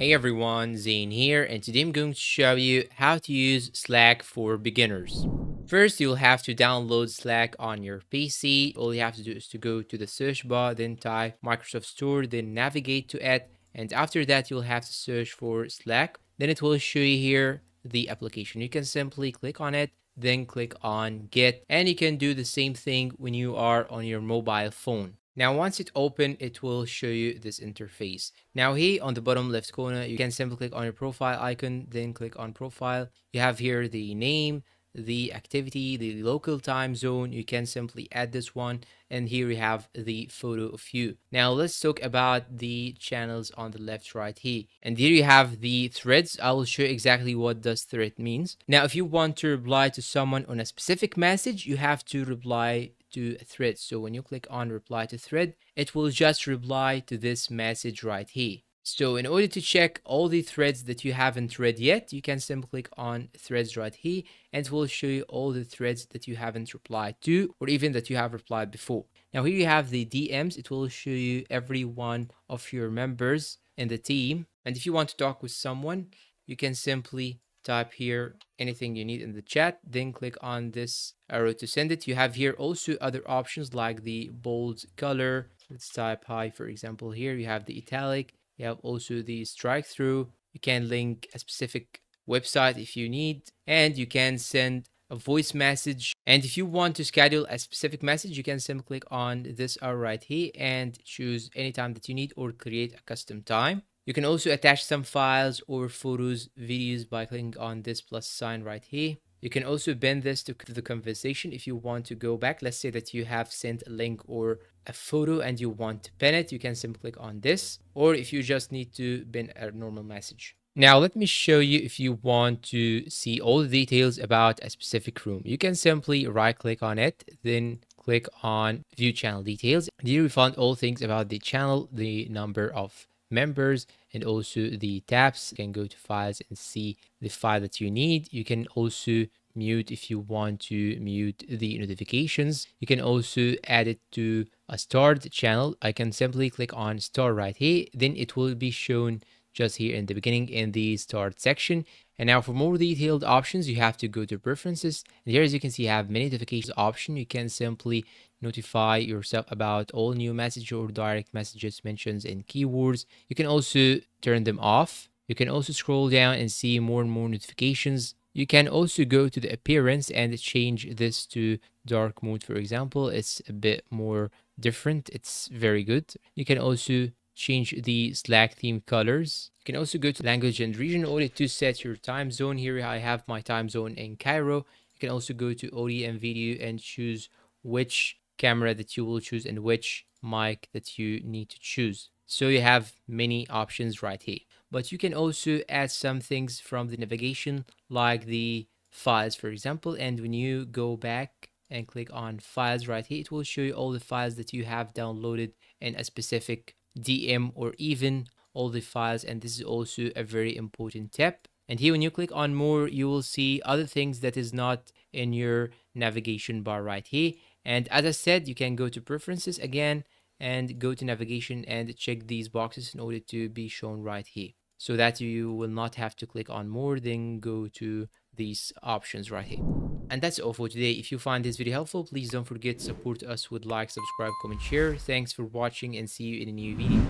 Hey everyone, Zane here, and today I'm going to show you how to use Slack for beginners. First, you'll have to download Slack on your PC. All you have to do is to go to the search bar, then type Microsoft Store, then navigate to it, and after that, you'll have to search for Slack. Then it will show you here the application. You can simply click on it, then click on Get, and you can do the same thing when you are on your mobile phone. Now, once it open, it will show you this interface. Now here on the bottom left corner, you can simply click on your profile icon, then click on profile. You have here the name, the activity, the local time zone. You can simply add this one. And here we have the photo of you. Now let's talk about the channels on the left right here. And here you have the threads. I will show you exactly what this thread means. Now, if you want to reply to someone on a specific message, you have to reply to a thread. So when you click on reply to thread, it will just reply to this message right here. So in order to check all the threads that you haven't read yet, you can simply click on threads right here, and it will show you all the threads that you haven't replied to, or even that you have replied before. Now here you have the DMs. It will show you every one of your members in the team. And if you want to talk with someone, you can simply type here anything you need in the chat, then click on this arrow to send it. You have here also other options like the bold color. Let's type hi, for example. Here you have the italic. You have also the strike through. You can link a specific website if you need, and you can send a voice message. And if you want to schedule a specific message, you can simply click on this arrow right here and choose any time that you need or create a custom time. You can also attach some files or photos, videos by clicking on this plus sign right here. You can also bend this to the conversation if you want to go back. Let's say that you have sent a link or a photo and you want to pin it. You can simply click on this, or if you just need to pin a normal message. Now, let me show you if you want to see all the details about a specific room. You can simply right click on it, then click on view channel details. Here we found all things about the channel, the number of members, and also the tabs. You can go to files and see the file that you need. You can also mute if you want to mute the notifications. You can also add it to a starred channel. I can simply click on star right here, then it will be shown just here in the beginning in the start section. And now for more detailed options, you have to go to preferences. And here, as you can see, you have many notifications option. You can simply notify yourself about all new message or direct messages, mentions, and keywords. You can also turn them off. You can also scroll down and see more and more notifications. You can also go to the appearance and change this to dark mode, for example. It's a bit more different. It's very good. You can also change the Slack theme colors. You can also go to language and region in order to set your time zone. Here I have my time zone in Cairo. You can also go to audio and video and choose which camera that you will choose and which mic that you need to choose. So you have many options right here. But you can also add some things from the navigation like the files, for example. And when you go back and click on files right here, it will show you all the files that you have downloaded in a specific DM or even all the files. And this is also a very important tip. And here when you click on more, you will see other things that is not in your navigation bar right here. And as I said, you can go to preferences again and go to navigation and check these boxes in order to be shown right here, so that you will not have to click on more, then go to these options right here. And that's all for today. If you find this video helpful, please don't forget to support us with like, subscribe, comment, share. Thanks for watching and see you in a new video.